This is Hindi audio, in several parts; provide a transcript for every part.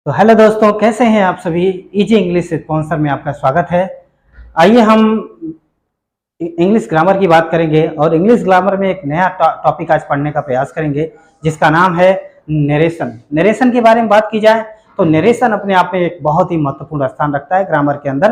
तो हेलो दोस्तों, कैसे हैं आप सभी। इजी इंग्लिश स्पॉन्सर में आपका स्वागत है। आइए हम इंग्लिश ग्रामर की बात करेंगे और इंग्लिश ग्रामर में एक नया टॉपिक आज पढ़ने का प्रयास करेंगे जिसका नाम है नरेशन। नरेशन के बारे में बात की जाए तो नरेशन अपने आप में एक बहुत ही महत्वपूर्ण स्थान रखता है ग्रामर के अंदर।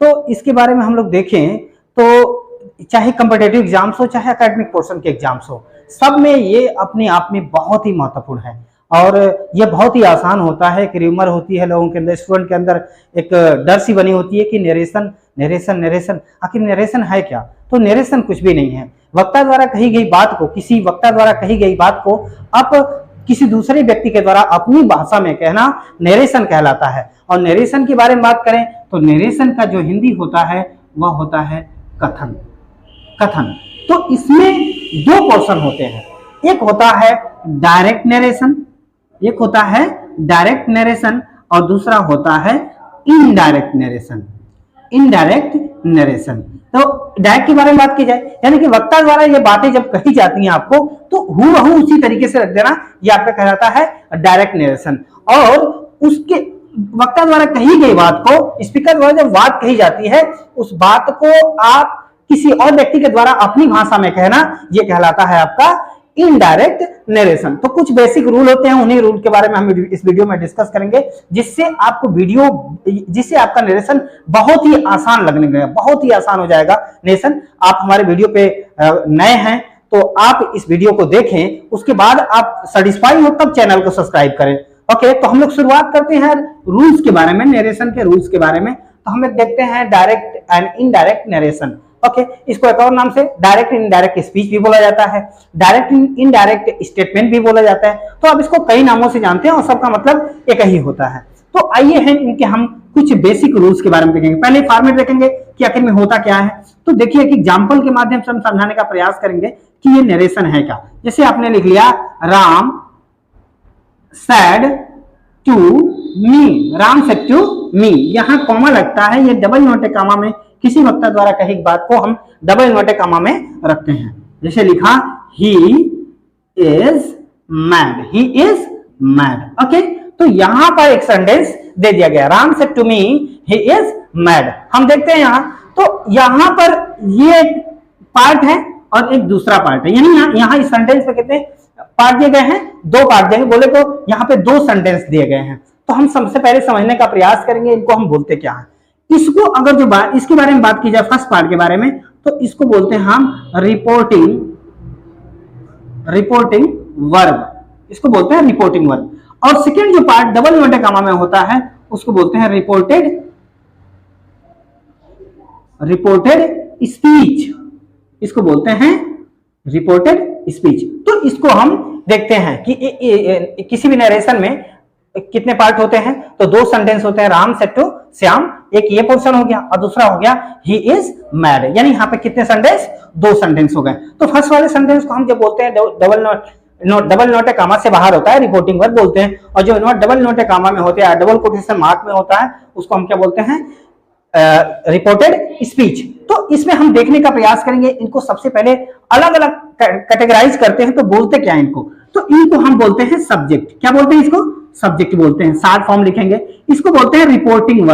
तो इसके बारे में हम लोग देखें तो चाहे कॉम्पिटिटिव एग्जाम्स हो चाहे एकेडमिक पोर्शन के एग्जाम्स हो, सब में ये अपने आप में बहुत ही महत्वपूर्ण है और ये बहुत ही आसान होता है। एक र्यूमर होती है लोगों के अंदर, स्टूडेंट के अंदर एक डर सी बनी होती है कि नरेशन नरेशन नरेशन, आखिर नरेशन है क्या। तो नरेशन कुछ भी नहीं है। वक्ता द्वारा कही गई बात को, किसी वक्ता द्वारा कही गई बात को आप किसी दूसरे व्यक्ति के द्वारा अपनी भाषा में कहना नरेशन कहलाता है। और नरेशन के बारे में बात करें तो नरेशन का जो हिंदी होता है वह होता है कथन। कथन तो इसमें दो पोर्शन होते हैं, एक होता है डायरेक्ट नरेशन, एक होता है डायरेक्ट नरेशन और दूसरा होता है इनडायरेक्ट नरेशन। इनडायरेक्ट नरेशन तो डायरेक्ट के बारे में बात की जाए यानी कि वक्ता द्वारा ये बातें जब कही जाती हैं आपको तो हूबहू उसी तरीके से रख देना, ये आपका कहलाता है डायरेक्ट नरेशन। और उसके वक्ता द्वारा कही गई बात को स्पीकर द्वारा जब बात कही जाती है उस बात को आप किसी और व्यक्ति के द्वारा अपनी भाषा में कहना, यह कहलाता है आपका इनडायरेक्ट नरेशन। तो कुछ बेसिक रूल होते हैं, उन्हीं रूल के बारे में हम इस वीडियो में डिस्कस करेंगे जिससे आपका नरेशन बहुत ही आसान लगने लगेगा, बहुत ही आसान हो जाएगा नरेशन। आप हमारे वीडियो पे नए हैं तो आप इस वीडियो को देखें, उसके बाद आप सेटिस्फाई हो तब चैनल को सब्सक्राइब करें। ओके, तो हम लोग शुरुआत करते हैं रूल्स के बारे में, नरेशन के रूल्स के बारे में। तो हम लोग देखते हैं direct and indirect narration. Okay, इसको एक और नाम से डायरेक्ट इनडायरेक्ट स्पीच भी बोला जाता है, डायरेक्ट इनडायरेक्ट स्टेटमेंट भी बोला जाता है। तो आप इसको कई नामों से जानते हैं और सबका मतलब एक ही होता है। तो आइए हैं इनके हम कुछ बेसिक रूल्स के बारे में देखेंगे। पहले फॉर्मेट देखेंगे कि आखिर में होता क्या है। तो देखिए कि एग्जाम्पल के माध्यम से हम समझाने का प्रयास करेंगे कि ये नरेशन है क्या। जैसे आपने लिख लिया Ram said to me, Ram said to me, यहां कॉमा लगता है, ये डबल नोटे कामा में किसी वक्ता द्वारा कही बात को हम डबल नोटे कामा में रखते हैं। जैसे लिखा he is mad, he is mad। Okay, तो यहां पर एक सेंटेंस दे दिया गया, Ram said to me he is mad। हम देखते हैं यहां, तो यहां पर ये एक पार्ट है और एक दूसरा पार्ट है, यानी यहां इस सेंटेंस पे कितने पार्ट दिए गए हैं, दो पार्ट दिए बोले तो यहाँ पे दो सेंटेंस दिए गए हैं। तो हम सबसे पहले समझने का प्रयास करेंगे इनको हम बोलते क्या है। इसको अगर जो बात इसके बारे में बात की जाए फर्स्ट पार्ट के बारे में तो इसको बोलते हैं हम रिपोर्टिंग वर्ब, इसको बोलते हैं रिपोर्टिंग वर्ब। और सेकेंड जो पार्ट डबल नोटे कामा में होता है उसको बोलते हैं रिपोर्टेड स्पीच, इसको बोलते हैं रिपोर्टेड स्पीच। तो इसको हम देखते हैं कि किसी भी नरेशन में कितने पार्ट होते हैं, तो दो सेंटेंस होते हैं, राम सेड टू श्याम, एक ये पोर्शन हो गया और दूसरा हो गया ही इज मैड, यानी यहाँ पे कितने सेंटेंस, दो सेंटेंस हो गए। तो फर्स्ट वाले सेंटेंस को हम जब बोलते हैं डबल नोटे कामा से बाहर होता है रिपोर्टिंग वर्ब बोलते हैं, और जो डबल नोटे कामा में होते हैं डबल कोटेशन मार्क में होता है उसको हम क्या बोलते हैं, रिपोर्टेड स्पीच। तो इसमें हम देखने का प्रयास करेंगे इनको सबसे पहले अलग अलग कैटेगराइज करते हैं। तो बोलते क्या है इनको, तो इनको हम बोलते हैं सब्जेक्ट। क्या बोलते हैं इसको, सब्जेक्ट बोलते हैं, शॉर्ट फॉर्म लिखेंगे। इसको बोलते हैं रिपोर्टिंग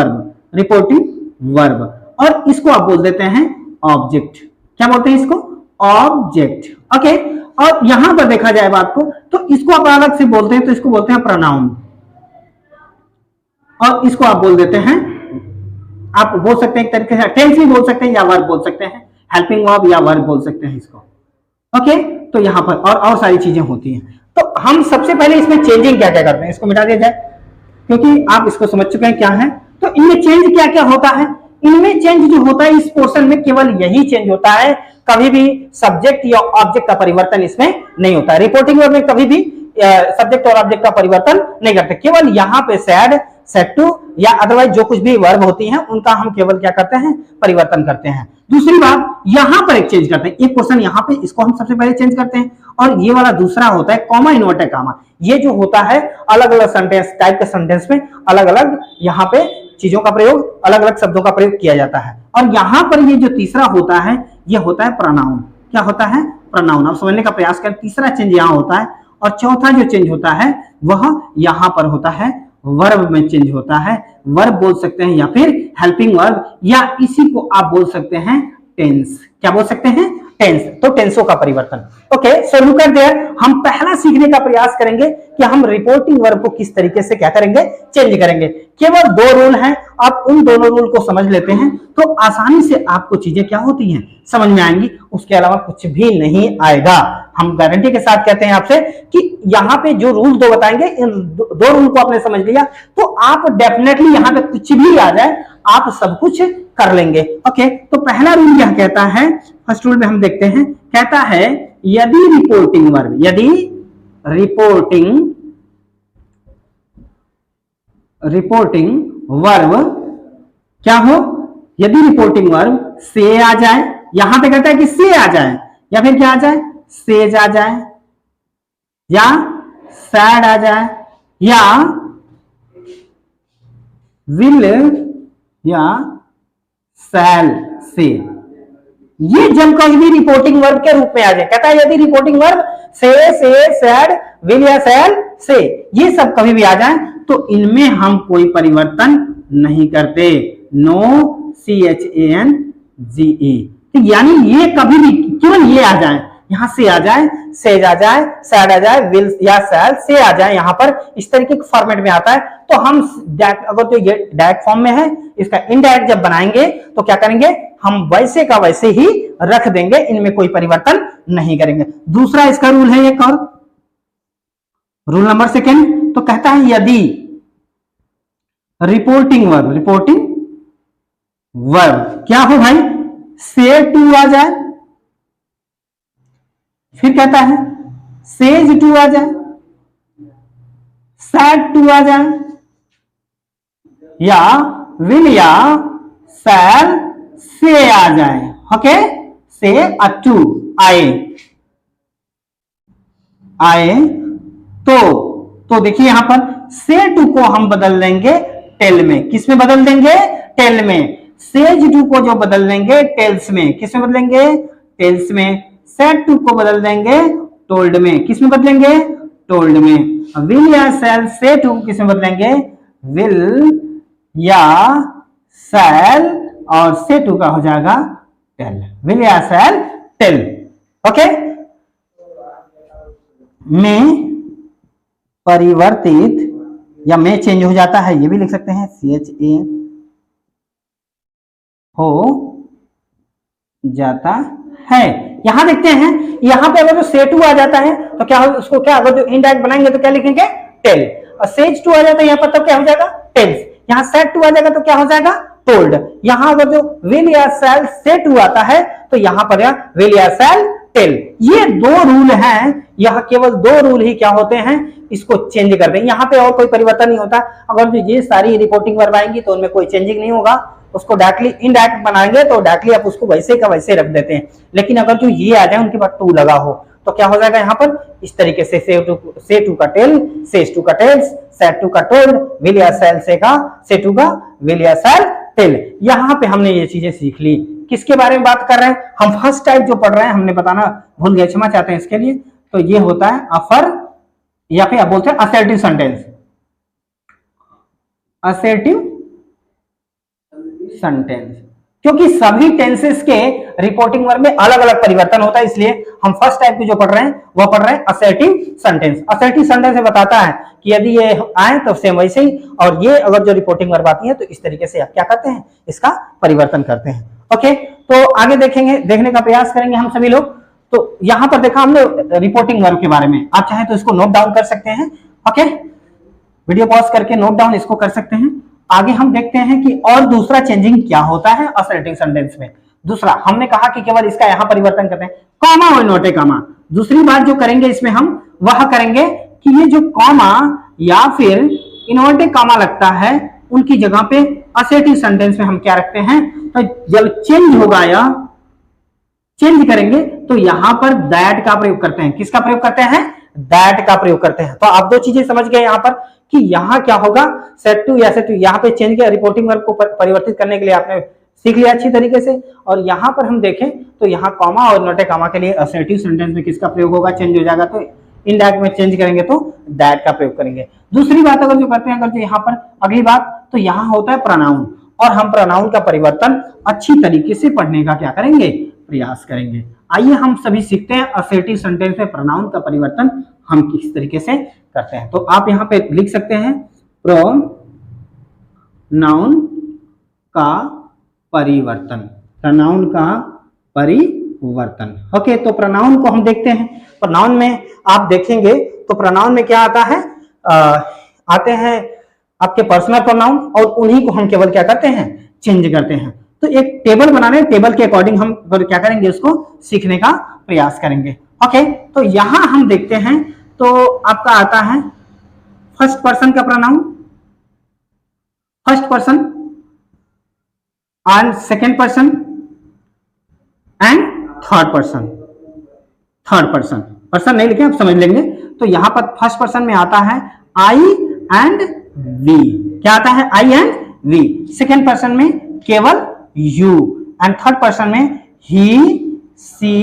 वर्ब, और इसको आप बोल देते हैं ऑब्जेक्ट। क्या बोलते हैं इसको, ऑब्जेक्ट। ओके, और यहां पर देखा जाए बात को तो इसको आप अलग से बोलते हैं, तो इसको बोलते हैं प्रोनाउन, और इसको आप बोल देते हैं, आप बोल सकते हैं एक तरीके से टेंस भी बोल सकते हैं या वर्ब बोल सकते हैं, हेल्पिंग वर्ब या वर्ब बोल सकते हैं इसको। ओके, तो यहां पर और सारी चीजें होती हैं। तो हम सबसे पहले इसमें चेंजिंग क्या क्या करते हैं, इसको मिटा दिया जाए क्योंकि आप इसको समझ चुके हैं क्या है। तो इनमें चेंज क्या क्या होता है, इनमें चेंज जो होता है इस पोर्शन में केवल यही चेंज होता है, कभी भी सब्जेक्ट या ऑब्जेक्ट का परिवर्तन इसमें नहीं होता है। रिपोर्टिंग वर्ब में कभी भी सब्जेक्ट और ऑब्जेक्ट का परिवर्तन नहीं करते, केवल यहाँ पे सैड, सेड टू या अदरवाइज जो कुछ भी वर्ब होती हैं उनका हम केवल क्या करते हैं, परिवर्तन करते हैं। दूसरी बात, यहां पर एक चेंज करते हैं, एक क्वेश्चन यहाँ पे इसको हम सबसे पहले चेंज करते हैं, और ये वाला दूसरा होता है कॉमा इन्वर्टेड कामा। ये जो होता है अलग अलग सेंटेंस टाइप के सेंटेंस में अलग अलग यहाँ पे चीजों का प्रयोग, अलग अलग शब्दों का प्रयोग किया जाता है। और यहाँ पर ये जो तीसरा होता है ये होता है प्रोनाउन। क्या होता है, प्रोनाउन। आप समझने का प्रयास करें, तीसरा चेंज यहाँ होता है, और चौथा जो चेंज होता है वह यहाँ पर होता है वर्ब में चेंज होता है। वर्ब बोल सकते हैं या फिर हेल्पिंग वर्ब, या इसी को आप बोल सकते हैं टेंस। क्या बोल सकते हैं? टेंस। तो टेंसों का परिवर्तन। Okay, so look at there, हम पहला सीखने का प्रयास करेंगे कि हम रिपोर्टिंग वर्ब को किस तरीके से क्या करेंगे, चेंज करेंगे। केवल 2 रूल हैं, आप उन दोनों रूल को समझ लेते हैं तो आसानी से आपको चीजें क्या होती हैं, समझ में आएंगी। उसके अलावा कुछ भी नहीं आएगा। हम गारंटी के साथ कहते हैं आपसे कि यहाँ पे जो रूल 2 बताएंगे, इन 2 रूल को आपने समझ लिया तो आप डेफिनेटली यहाँ पे कुछ भी आ जाए आप सब कुछ कर लेंगे। ओके, तो पहला रूल क्या कहता है, फर्स्ट रूल में हम देखते हैं, कहता है यदि रिपोर्टिंग वर्ब, यदि रिपोर्टिंग वर्ब क्या हो, यदि रिपोर्टिंग वर्ब से आ जाए, यहां पे कहता है कि से आ जाए, या फिर क्या आ जाए, सेज आ जाए, या सैड आ जाए, या विल या शैल से, ये जब कभी भी रिपोर्टिंग वर्ब के रूप में आ जाए। कहता है यदि रिपोर्टिंग वर्ब से, सैड, विल या शैल से, ये सब कभी भी आ जाए तो इनमें हम कोई परिवर्तन नहीं करते। नो CHANGE, तो यानी ये कभी भी केवल ये आ जाए, यहां से आ जाए, सेज आ जाए, सैड आ जाए, विल या शैल से आ जाए, यहां पर इस तरीके के फॉर्मेट में आता है तो हम अगर तो ये डायरेक्ट फॉर्म में है, इसका इनडायरेक्ट जब बनाएंगे तो क्या करेंगे, हम वैसे का वैसे ही रख देंगे, इनमें कोई परिवर्तन नहीं करेंगे। दूसरा इसका रूल है एक और, रूल नंबर 2 तो कहता है यदि रिपोर्टिंग वर्ब क्या हो भाई, से टू आ जाए, फिर कहता है सेज टू आ जाए, सैड टू आ जाए, या विल या शैल से आ जाए। ओके, से टू आए तो देखिए यहां पर से टू को हम बदल देंगे टेल में। किस में बदल देंगे? टेल में। सेज टू को जो बदल देंगे टेल्स में। किस में बदलेंगे? टेल्स में। सेड टू को बदल देंगे टोल्ड में। किस में बदलेंगे? टोल्ड में। विल या शैल से टू किस में बदलेंगे? विल या शैल, और से टू का हो जाएगा टेल। विल या शैल टेल। ओके, में परिवर्तित या में चेंज हो जाता है, ये भी लिख सकते हैं CHA हो जाता है। यहां देखते हैं, यहां पे अगर जो से टू आ जाता है तो क्या उसको क्या अगर जो इनडायरेक्ट बनाएंगे तो क्या लिखेंगे? टेल। और सेज टू आ जाता है यहां पर तो क्या हो जाएगा? टेल्स। यहां सेड टू आ जाएगा तो क्या हो जाएगा? टोल्ड। यहां अगर जो विल या शैल से टू आता है तो यहां पर विल या शैल टेल। ये 2 रूल हैं, यह केवल 2 रूल ही क्या होते हैं, इसको चेंज कर देंगे। यहाँ पे और कोई परिवर्तन नहीं होता। अगर जो ये सारी रिपोर्टिंग वर्ब आएंगी तो उनमें कोई चेंजिंग नहीं होगा। उसको डायरेक्टली इनडायरेक्ट बनाएंगे तो डायरेक्टली आप उसको वैसे का वैसे रख देते हैं। लेकिन अगर जो ये आ जाए उनके बाद टू लगा हो तो क्या हो जाएगा यहाँ पर इस तरीके से से टू का टेल, सेज टू का टेल्स, सैड टू का टोल्ड, विल या शैल से का से टू का विल या शैल टेल। यहाँ पे हमने ये चीजें सीख ली। किसके बारे में बात कर रहे हैं हम? फर्स्ट टाइप जो पढ़ रहे हैं, हमने बताना भूल गए, क्षमा चाहते हैं इसके लिए। तो ये होता है अफर, या फिर आप बोलते हैं असर्टिव सेंटेंस। असर्टिव सेंटेंस, क्योंकि सभी टेंसेस के रिपोर्टिंग वर्ब में अलग अलग परिवर्तन होता है, इसलिए हम फर्स्ट टाइप की जो पढ़ रहे हैं वो पढ़ रहे हैं असर्टिव सेंटेंस। असर्टिव सेंटेंस बताता है कि यदि ये आए तो सेम वैसे ही, और ये अगर जो रिपोर्टिंग वर्ब आती है तो इस तरीके से आप क्या करते हैं, इसका परिवर्तन करते हैं। ओके, तो आगे देखेंगे, देखने का प्रयास करेंगे हम सभी लोग। तो यहां पर देखा हमने रिपोर्टिंग वर्ब के बारे में, आप चाहे तो इसको नोट डाउन कर सकते हैं। ओके, वीडियो पॉज करके नोट डाउन इसको कर सकते हैं। आगे हम देखते हैं कि और दूसरा चेंजिंग क्या होता है असर्टिव सेंटेंस में। दूसरा हमने कहा कि केवल इसका यहां परिवर्तन करते हैं, कॉमा और नॉट ए कॉमा। दूसरी बात जो करेंगे इसमें हम वह करेंगे कि ये जो कॉमा या फिर इनवर्टेड कॉमा लगता है उनकी जगह पे असर्टिव सेंटेंस में हम क्या रखते हैं, तो जब चेंज होगा या चेंज करेंगे तो यहां पर दैट का प्रयोग करते हैं। किसका प्रयोग करते हैं? दैट का प्रयोग करते हैं। तो आप 2 चीजें समझ गए यहां पर कि यहां क्या होगा, सेट टू या सेट टू, यहां पे चेंज किया, रिपोर्टिंग वर्ब को परिवर्तित करने के लिए आपने सीख लिया अच्छी तरीके से। और यहां पर हम देखें तो यहां कॉमा और नॉट ए कॉमा के लिए असर्टिव सेंटेंस में किसका प्रयोग होगा, चेंज हो जाएगा, तो इनडायरेक्ट में चेंज करेंगे तो दैट का प्रयोग करेंगे। दूसरी बात अगर जो करते हैं, अगर जो यहाँ पर अगली बात, तो यहाँ होता है प्रोनाउन, और हम प्रोनाउन का परिवर्तन अच्छी तरीके से पढ़ने का क्या करेंगे, प्रयास करेंगे। आइए हम सभी सीखते हैं असर्टिव सेंटेंस में प्रोनाउन का परिवर्तन हम किस तरीके से करते हैं। तो आप यहाँ पे लिख सकते हैं प्रोनाउन का परिवर्तन, प्रोनाउन का परिवर्तन। ओके, तो प्रोनाउन को हम देखते हैं। प्रोनाउन में आप देखेंगे तो प्रोनाउन में क्या आता है, आते हैं आपके पर्सनल प्रोनाउन, और उन्हीं को हम केवल क्या करते हैं, चेंज करते हैं। तो एक टेबल बनाने, टेबल के अकॉर्डिंग हम क्या करेंगे, उसको सीखने का प्रयास करेंगे। ओके, तो यहां हम देखते हैं तो आपका आता है फर्स्ट पर्सन का pronoun, first person and second person and third person. Third person, person नहीं लिखे, आप समझ लेंगे। तो यहां पर फर्स्ट पर्सन में आता है आई एंड वी, क्या आता है, आई एंड वी। सेकेंड पर्सन में केवल यू, एंड थर्ड पर्सन में ही, सी,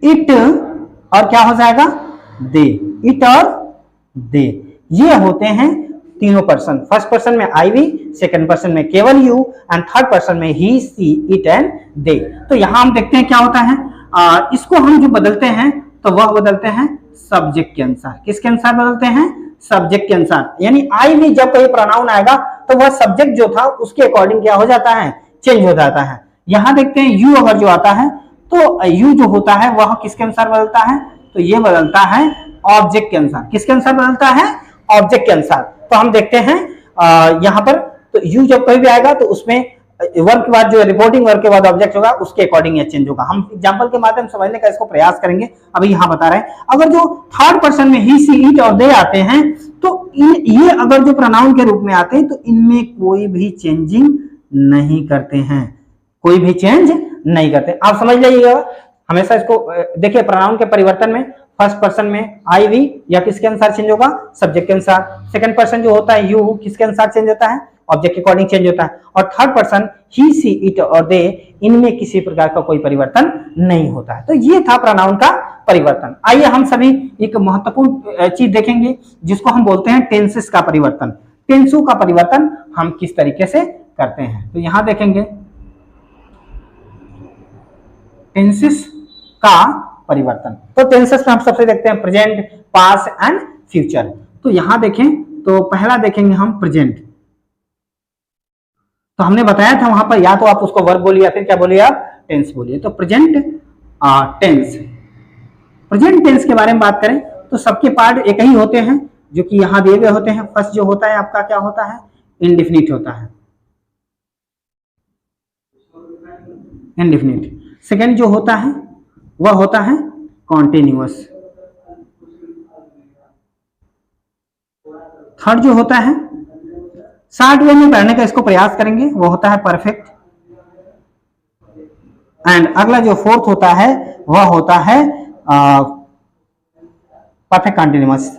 इट, और क्या हो जाएगा, दे, इट और दे। ये होते हैं तीनों पर्सन। फर्स्ट पर्सन में आई वी, सेकंड पर्सन में केवल यू, एंड थर्ड पर्सन में ही, सी, इट एंड दे। तो यहां हम देखते हैं क्या होता है, इसको हम जो बदलते हैं तो वह बदलते हैं सब्जेक्ट के अनुसार। किसके अनुसार बदलते हैं, सब्जेक्ट के अनुसार। यानी आई वी जब कोई प्रोनाउन आएगा तो वह सब्जेक्ट जो था उसके अकॉर्डिंग क्या हो जाता है, चेंज हो जाता है। यहां देखते हैं यू अगर जो आता है तो यू जो होता है वह किसके अनुसार बदलता है, तो ये बदलता है ऑब्जेक्ट के अनुसार। किसके अनुसार बदलता है, ऑब्जेक्ट के अनुसार। तो हम देखते हैं यहां पर, तो यू जब कहीं भी आएगा तो उसमें वर्ब के बाद जो रिपोर्टिंग वर्ब के बाद ऑब्जेक्ट होगा उसके अकॉर्डिंग ये चेंज होगा। हम एग्जांपल के माध्यम से समझने का इसको प्रयास करेंगे। अभी यहां बता रहे हैं, अगर जो थर्ड पर्सन में ही, सी, इट और दे आते हैं तो ये अगर जो प्रोनाउन के रूप में आते हैं तो इनमें कोई भी चेंजिंग नहीं करते हैं, कोई भी चेंज नहीं करते। आप समझ जाइएगा हमेशा इसको। देखिए प्रोनाउन के परिवर्तन में फर्स्ट पर्सन में आई वी या किसके अनुसार चेंज होगा, सब्जेक्ट के अनुसार। सेकंड पर्सन जो होता है यू, किसके अनुसार चेंज होता है, ऑब्जेक्ट के अकॉर्डिंग चेंज होता है। और third person he, she, it और दे, इनमें किसी प्रकार का कोई परिवर्तन नहीं होता है। तो ये था प्रोनाउन का परिवर्तन। आइए हम सभी एक महत्वपूर्ण चीज देखेंगे जिसको हम बोलते हैं टेंसेस का परिवर्तन। टेंसों का परिवर्तन हम किस तरीके से करते हैं, तो यहां देखेंगे टेंसेस का परिवर्तन। तो टेंसेस में हम सबसे देखते हैं प्रेजेंट, पास्ट एंड फ्यूचर। तो यहां देखें तो पहला देखेंगे हम प्रेजेंट। तो हमने बताया था वहां पर या तो आप उसको वर्ब बोलिए या फिर क्या बोलिए, आप टेंस बोलिए। तो प्रेजेंट टेंस, प्रेजेंट टेंस के बारे में बात करें तो सबके पार्ट एक ही होते हैं जो कि यहां दिए गए होते हैं। फर्स्ट जो होता है आपका क्या होता है, इंडेफिनिट होता है, इंडेफिनिट। सेकंड जो होता है वह होता है कॉन्टिन्यूअस। थर्ड जो होता है, शॉर्ट वे में पढ़ने का इसको प्रयास करेंगे, वो होता है परफेक्ट। एंड अगला जो फोर्थ होता है वह होता है परफेक्ट कंटिन्यूअस।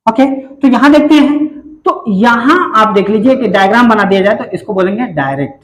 ओके, तो यहां देखते हैं तो यहां आप देख लीजिए कि डायग्राम बना दिया जाए तो इसको बोलेंगे डायरेक्ट।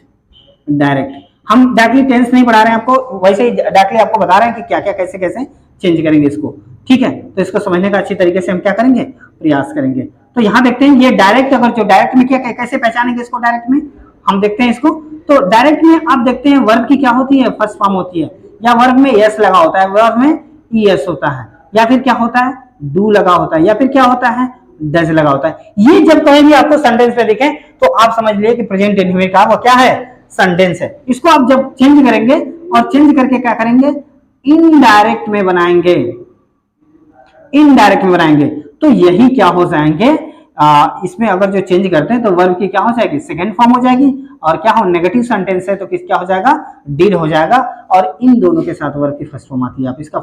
डायरेक्ट, हम डायरेक्टली टेंस नहीं पढ़ा रहे हैं आपको, वैसे ही डायरेक्टली आपको बता रहे हैं कि क्या क्या कैसे कैसे चेंज करेंगे इसको। ठीक है, तो इसको समझने का अच्छी तरीके से हम क्या करेंगे, प्रयास करेंगे। तो यहां देखते हैं ये डायरेक्ट, अगर जो डायरेक्ट में क्या कैसे पहचानेंगे इसको, डायरेक्ट में हम देखते हैं इसको। तो डायरेक्ट में आप देखते हैं वर्ब की क्या होती है, फर्स्ट फॉर्म होती है, या वर्ब में यस लगा होता है, वर्ब में ईएस होता है, या फिर क्या होता है डू लगा होता है, या फिर क्या होता है डज लगा होता है। ये जब कहीं भी आपको सेंटेंस में दिखे तो आप समझ लिए कि प्रेजेंट इंडेफिनिट का वो क्या है, सेंटेंस है। इसको आप जब चेंज करेंगे और चेंज करके क्या करेंगे, इनडायरेक्ट में बनाएंगे, इनडायरेक्ट में बनाएंगे तो यही क्या हो जाएंगे, इसमें अगर जो चेंज करते हैं तो वर्ब की क्या हो जाएगी, सेकंड फॉर्म हो जाएगी। और क्या हो, नेगेटिव सेंटेंस है तो किस क्या हो जाएगा, डिड हो जाएगा। और इन दोनों के साथ वर्ब की फर्स्ट फॉर्म आती है। आप इसका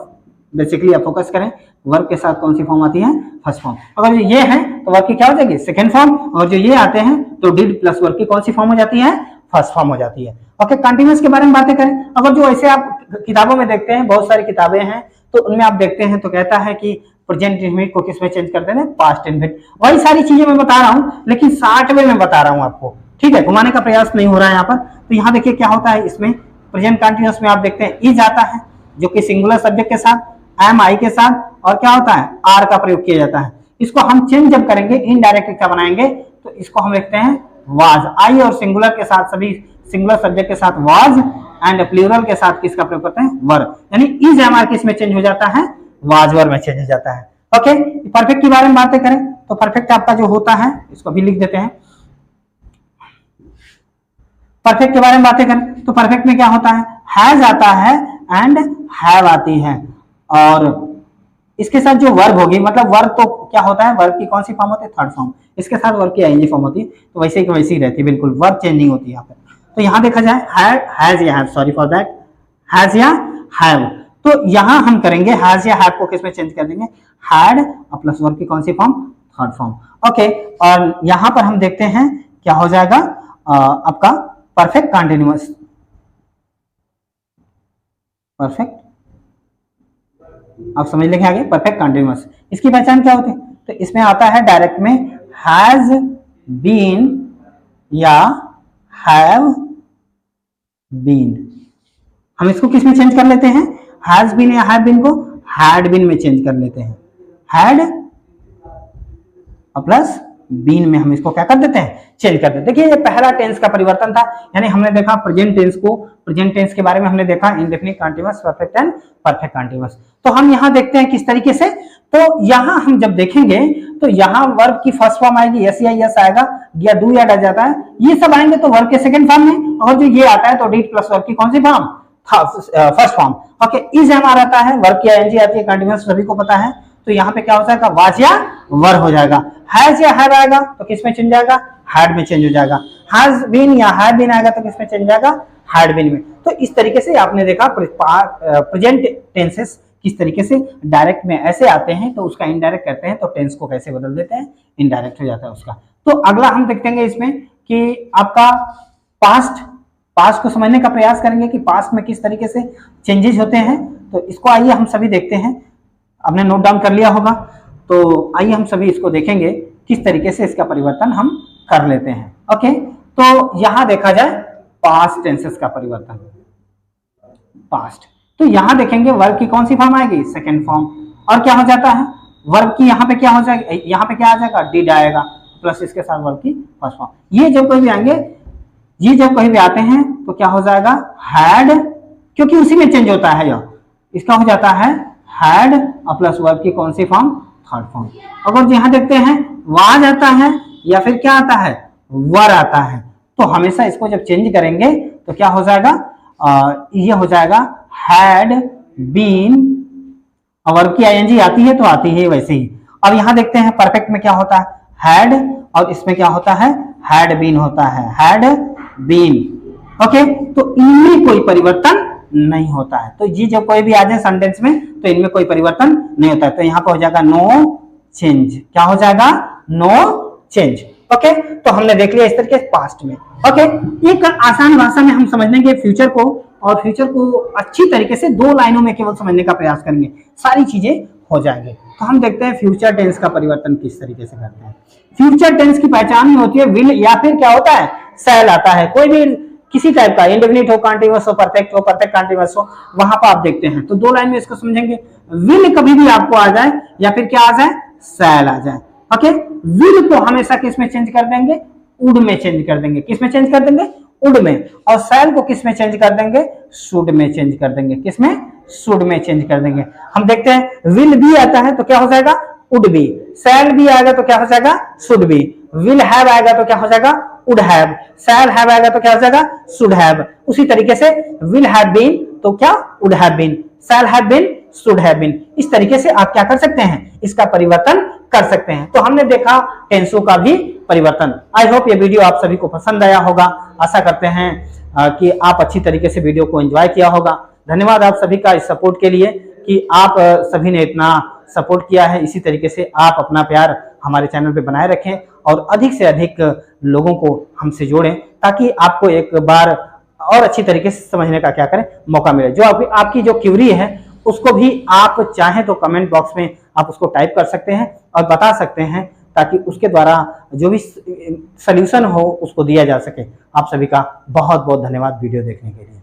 बेसिकली आप फोकस करें, वर्ब के साथ कौन सी फॉर्म आती है, फर्स्ट फॉर्म। अगर ये है तो वर्ब की क्या हो जाएगी, सेकंड फॉर्म। और जो ये आते हैं तो डिड प्लस वर्ब की कौन सी फॉर्म हो जाती है, फर्स्ट फॉर्म हो जाती है। ओके, कंटीन्यूअस के बारे में बातें करें, अगर जो ऐसे आप किताबों में देखते हैं, बहुत सारी किताबें हैं तो उनमें आप देखते हैं तो कहता है कि प्रेजेंट इंडेफिनिट को किसमें चेंज करते हैं, पास्ट इंडेफिनिट। वही सारी चीजें मैं बता रहा हूं लेकिन 60 में मैं बता रहा हूं आपको। ठीक है, घुमाने का प्रयास नहीं हो रहा है यहाँ पर। तो यहाँ देखिए क्या होता है, इसमें प्रेजेंट कंटिन्यूअस में आप देखते हैं इज आता है, जो कि सिंगुलर सब्जेक्ट के साथ, एम आई के साथ, और क्या होता है आर का प्रयोग किया जाता है। इसको हम चेंज जब करेंगे, इनडायरेक्टली क्या बनाएंगे, तो इसको हम लिखते हैं वाज। आई और सिंगुलर के साथ, सभी सिंगुलर सब्जेक्ट के साथ वाज, एंड प्लूरल के साथ किसका प्रयोग करते हैं, वर। यानी इज एम आर किस में चेंज हो जाता है, वाज वर में चेंज हो जाता है। ओके, परफेक्ट के बारे में बातें करें तो परफेक्ट आपका जो होता है, इसको भी लिख देते हैं। परफेक्ट के बारे में बातें करें तो परफेक्ट में क्या होता है, हैज आता है एंड हैव आती है, और इसके साथ जो वर्ब होगी, मतलब वर्ब तो क्या होता है, वर्ब की कौन सी फॉर्म होती है, थर्ड फॉर्म, इसके साथ वर्ब की आईएनजी फॉर्म होती है, तो वैसे ही वैसी ही रहती है, बिल्कुल वर्ब चेंज नहीं होती यहाँ पे। तो यहाँ देखा जाए हैज या have, sorry for that, has या हैव, तो यहाँ हम करेंगे हैज या हैव को किस में चेंज कर देंगे, हैड प्लस वर्ब की कौन सी फॉर्म, थर्ड फॉर्म। ओके, और यहाँ पर हम देखते हैं क्या हो जाएगा आपका परफेक्ट कंटिन्यूअस, परफेक्ट, आप समझ लेंगे आगे, परफेक्ट कंटिन्यूअस। इसकी पहचान क्या होती है, तो इसमें आता है डायरेक्ट में हैज बीन या हैव बीन। हम इसको किस में चेंज कर लेते हैं, हैज बीन या हैव बीन को हैड बीन में चेंज कर लेते हैं, हैड प्लस बीन में हम इसको क्या कर देते हैं, चेंज कर देते हैं। देखिए ये पहला टेंस का परिवर्तन था, यानी हमने देखा प्रेजेंट टेंस को, प्रेजेंट टेंस के बारे में हमने देखा indefinite continuous, perfect and perfect continuous. तो हम यहाँ देखते हैं किस तरीके से, तो यहाँ हम जब देखेंगे तो यहाँ वर्ब की फर्स्ट फॉर्म आएगी, एस या यस आएगा, या डू या डज जाता है, ये सब आएंगे तो वर्ब के सेकंड फॉर्म में, और जो ये आता है तो डिड प्लस वर्ब की कौन सी form, first form. Okay, is हमारा आता है, वर्ब की आईएनजी आती है, कंटीन्यूअस सभी को पता है, तो यहाँ पे क्या हो जाएगा, वाज या वर हो जाएगा। हैज या हैव आएगा तो किस में चेंज जाएगा, हैड में चेंज हो जाएगा। हैज बीन या हैव बीन आएगा तो किस में चेंज जाएगा, हैड बीन में। तो इस तरीके से आपने देखा प्रेजेंट टेंसेस किस तरीके से डायरेक्ट में ऐसे आते हैं, तो उसका इनडायरेक्ट करते हैं, तो टेंस को कैसे बदल देते हैं, इनडायरेक्ट हो जाता है उसका। तो अगला हम देखेंगे इसमें कि आपका पास्ट को समझने का प्रयास करेंगे कि पास्ट में किस तरीके से चेंजेस होते हैं। तो इसको आइए हम सभी देखते हैं, आपने नोट डाउन कर लिया होगा, तो आइए हम सभी इसको देखेंगे किस तरीके से इसका परिवर्तन हम कर लेते हैं। ओके, तो यहां देखा जाए पास्ट टेंसेस का परिवर्तन, पास्ट, तो यहां देखेंगे वर्ब की कौन सी फॉर्म आएगी, सेकंड फॉर्म, और क्या हो जाता है वर्ब की यहाँ पे क्या हो जाएगा, यहाँ पे क्या आ जाएगा, डिड आएगा, प्लस इसके साथ वर्ब की फर्स्ट फॉर्म। ये जब कहीं भी आएंगे, ये जब कहीं भी आते हैं तो क्या हो जाएगा, हैड, क्योंकि उसी में चेंज होता है, यह इसका हो जाता है हैड प्लस वर्ब की कौन सी फॉर्म, थर्ड फॉर्म। अगर यहाँ देखते हैं वाज आता है या फिर क्या आता है, वर आता है, तो हमेशा इसको जब चेंज करेंगे तो क्या हो जाएगा, ये हो जाएगा हैड बीन, वर्ब की आईएनजी आती है तो आती है वैसे ही। अब यहाँ देखते हैं परफेक्ट में क्या होता है, हैड, और इसमें क्या होता है, हैड बीन होता है, हैड बीन। ओके, तो इनमें कोई परिवर्तन नहीं होता है, तो ये जब कोई भी आ जाए सेंटेंस में तो इनमें कोई परिवर्तन नहीं होता है, तो यहाँ पे हो जाएगा नो चेंज, क्या हो जाएगा, नो चेंज। ओके, तो हमने देख लिया इस तरीके से पास्ट में। ओके, एक आसान भाषा में हम समझ लेंगे फ्यूचर को, और फ्यूचर को अच्छी तरीके से 2 लाइनों में केवल समझने का प्रयास करेंगे, सारी चीजें हो जाएंगे। तो हम देखते हैं फ्यूचर टेंस का परिवर्तन किस तरीके से करते हैं। फ्यूचर टेंस की पहचान में होती है विल, या फिर क्या होता है, शैल आता है, कोई भी किसी टाइप का, इंडेफिनिट हो, कंटीन्यूअस हो, परफेक्ट कंटीन्यूअस हो, वहां पर आप देखते हैं। तो 2 लाइन में इसको समझेंगे, विल कभी भी आपको आ जाए या फिर क्या आ जाए, शैल आ जाए। ओके, विल को हमेशा किस में चेंज कर देंगे, वुड में चेंज कर देंगे, किस में चेंज कर देंगे, वुड में, और शैल को किस में चेंज कर देंगे, शुड में चेंज कर देंगे, किस में, शुड में चेंज कर देंगे। हम देखते हैं विल भी आता है तो क्या हो जाएगा, वुड बी, शैल भी आएगा तो क्या हो जाएगा, शुड बी, विल हैव आएगा तो क्या हो जाएगा, वुड हैव, शैल हैव आएगा तो क्या हो जाएगा, शुड हैव। उसी तरीके से विल हैव बीन तो क्या, would have been, shall have been, should have been. इस तरीके से आप क्या कर सकते हैं, इसका परिवर्तन कर सकते हैं। तो हमने देखा टेंसों का भी परिवर्तन। आई होप ये वीडियो आप सभी को पसंद आया होगा, आशा करते हैं कि आप अच्छी तरीके से वीडियो को एंजॉय किया होगा। धन्यवाद आप सभी का इस सपोर्ट के लिए कि आप सभी ने इतना सपोर्ट किया है। इसी तरीके से आप अपना प्यार हमारे चैनल पे बनाए रखें और अधिक से अधिक लोगों को हमसे जोड़ें, ताकि आपको एक बार और अच्छी तरीके से समझने का क्या करें, मौका मिले। जो आपकी जो क्यूरी है उसको भी आप चाहें तो कमेंट बॉक्स में आप उसको टाइप कर सकते हैं और बता सकते हैं ताकि उसके द्वारा जो भी सल्यूशन हो उसको दिया जा सके। आप सभी का बहुत बहुत धन्यवाद वीडियो देखने के लिए।